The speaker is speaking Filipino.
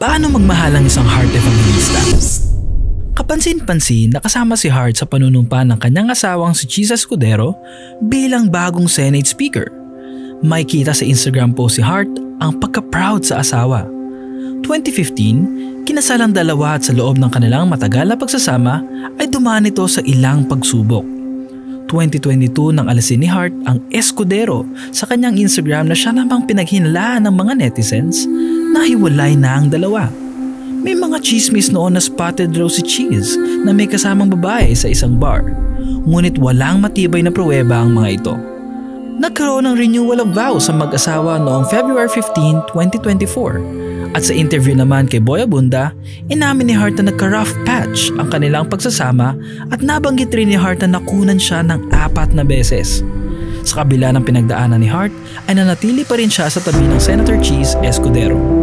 Paano magmahal ang isang heart evangelista? Kapansin-pansin na kasama si Hart sa panunumpa ng kanyang asawang si Cheese Escudero bilang bagong Senate Speaker. May kita sa Instagram post si Hart ang pagka-proud sa asawa. 2015, kinasal ang dalawa at sa loob ng kanilang matagal na pagsasama ay dumaan ito sa ilang pagsubok. 2022 nang alisin ni Hart ang Escudero sa kanyang Instagram na siya namang pinaghinalaan ng mga netizens na hiwalay na ang dalawa. May mga chismis noon na spotted raw si Cheese na may kasamang babae sa isang bar, ngunit walang matibay na pruweba ang mga ito. Nagkaroon ng renewal of vows sa mag-asawa noong February 15, 2024 at sa interview naman kay Boy Abunda, inamin ni Hart na nagka-rough patch ang kanilang pagsasama at nabanggit rin ni Hart na nakunan siya ng 4 na beses. Sa kabila ng pinagdaanan ni Hart ay nanatili pa rin siya sa tabi ng Senator Cheese Escudero.